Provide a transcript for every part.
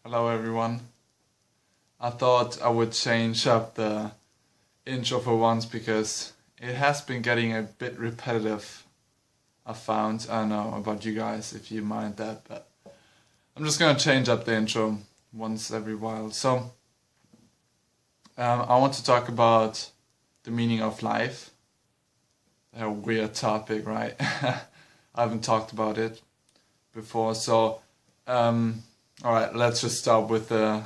Hello everyone. I thought I would change up the intro for once because it has been getting a bit repetitive. I found. I don't know about you guys if you mind that, but I'm just gonna change up the intro once every while. So I want to talk about the meaning of life. A weird topic, right? I haven't talked about it before, so all right, let's just start with the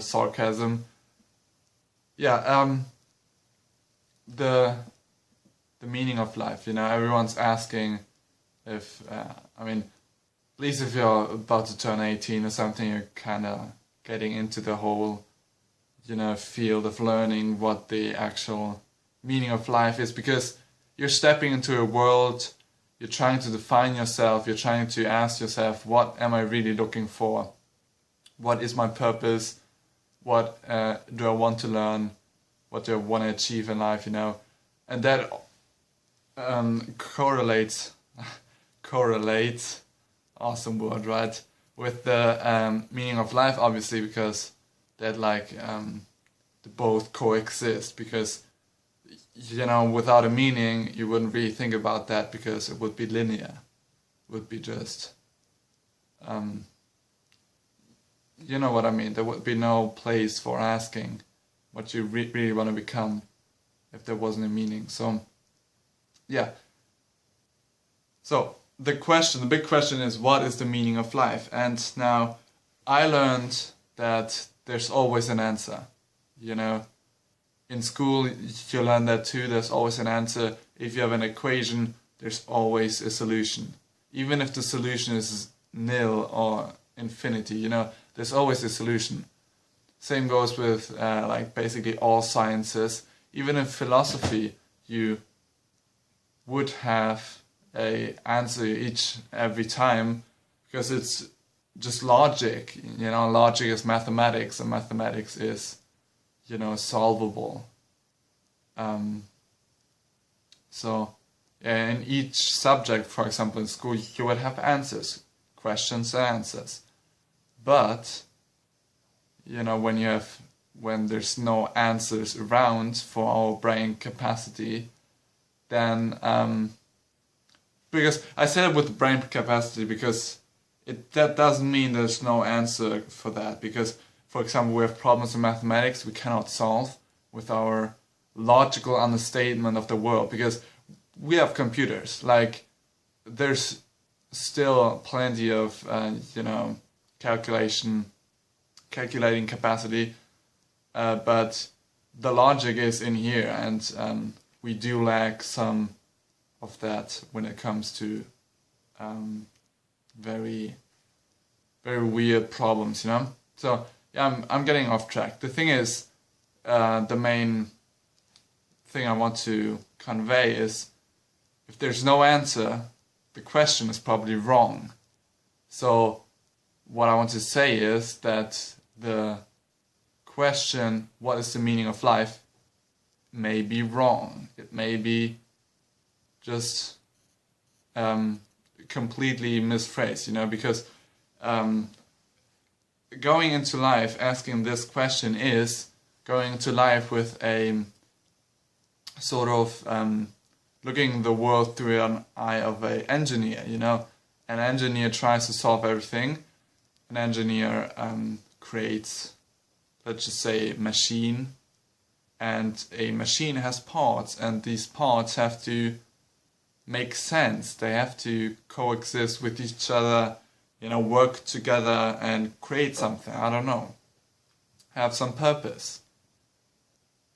sarcasm. Yeah, the meaning of life. You know, everyone's asking if I mean, at least if you're about to turn 18 or something, you're kind of getting into the whole, field of learning what the actual meaning of life is, because you're stepping into a world. You're trying to define yourself. You're trying to ask yourself, what am I really looking for? What is my purpose? What do I want to learn? What do I want to achieve in life? And that correlates, awesome word, right? With the meaning of life, obviously, because that they both coexist. Because without a meaning, you wouldn't really think about that, because it would be linear, it would be just. You know what I mean? There would be no place for asking what you really want to become if there wasn't a meaning. So, yeah. So, the big question is, what is the meaning of life? And now, I learned that there's always an answer. In school, you learn that too. There's always an answer. If you have an equation, there's always a solution. Even if the solution is nil or infinity, there's always a solution. Same goes with basically all sciences. Even in philosophy, you would have a answer every time, because it's just logic. Logic is mathematics, and mathematics is, solvable. So in each subject, for example, in school, you would have answers, questions and answers. But when there's no answers around for our brain capacity, then because I said it with brain capacity, because that doesn't mean there's no answer for that. Because, for example, we have problems in mathematics we cannot solve with our logical understatement of the world, because we have computers. There's still plenty of calculating capacity, but the logic is in here, and we do lack some of that when it comes to very, very weird problems. So yeah, I'm getting off track. The thing is, the main thing I want to convey is, if there's no answer, the question is probably wrong. So what I want to say is that the question, what is the meaning of life, may be wrong. It may be just completely misphrased, because going into life asking this question is going into life with a sort of looking the world through an eye of an engineer. An engineer tries to solve everything. An engineer creates, let's just say, a machine, and a machine has parts, and these parts have to make sense. They have to coexist with each other, work together and create something. I don't know, have some purpose.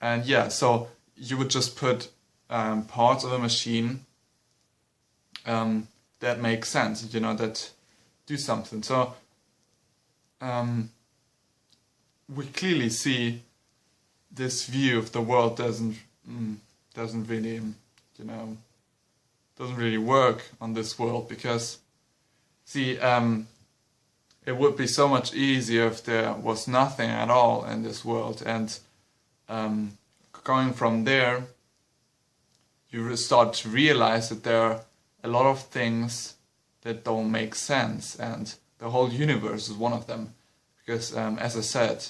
And yeah, so you would just put parts of a machine that make sense, that do something. So we clearly see this view of the world doesn't really work on this world, because see, it would be so much easier if there was nothing at all in this world, and going from there, you start to realize that there are a lot of things that don't make sense, and the whole universe is one of them. because as I said,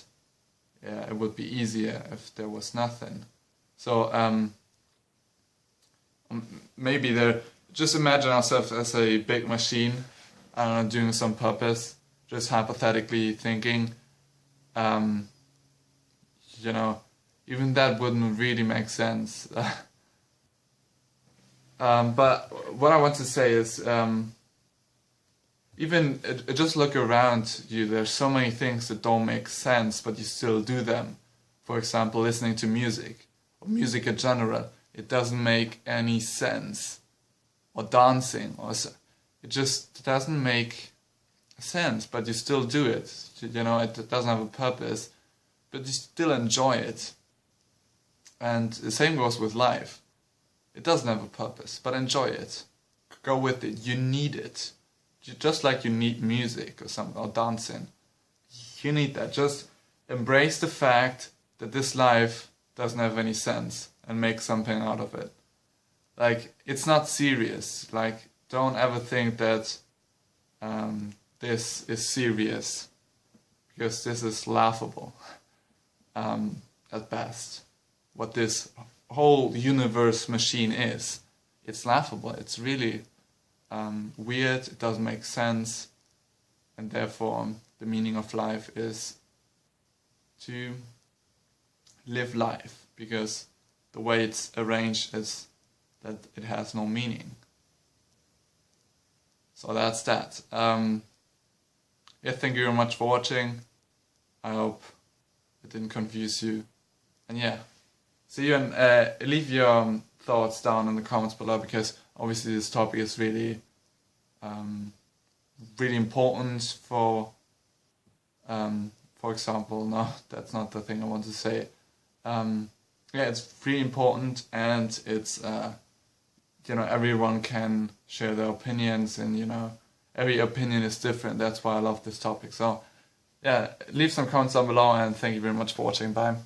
yeah, it would be easier if there was nothing. So maybe just imagine ourselves as a big machine, I don't know, doing some purpose, just hypothetically thinking, you know, even that wouldn't really make sense. But what I want to say is, even just look around you, there's so many things that don't make sense, but you still do them. For example, listening to music, or music in general, it doesn't make any sense. Or dancing, it just doesn't make sense, but you still do it. You know, it doesn't have a purpose, but you still enjoy it. And the same goes with life. It doesn't have a purpose, but enjoy it. Go with it. You need it. Just like you need music or something, or dancing. You need that. Just embrace the fact that this life doesn't have any sense and make something out of it. Like, it's not serious. Like, don't ever think that this is serious, because this is laughable at best. What this whole universe machine is, it's laughable. It's really weird. It doesn't make sense, and therefore the meaning of life is to live life, because the way it's arranged is that it has no meaning. So that's that. Yeah, thank you very much for watching. I hope it didn't confuse you. And yeah, see you, and leave your thoughts down in the comments below, because obviously this topic is really really important for example, no, that's not the thing I want to say. Yeah, it's really important, and it's you know, everyone can share their opinions, and you know, every opinion is different. That's why I love this topic. So yeah, leave some comments down below, and thank you very much for watching. Bye.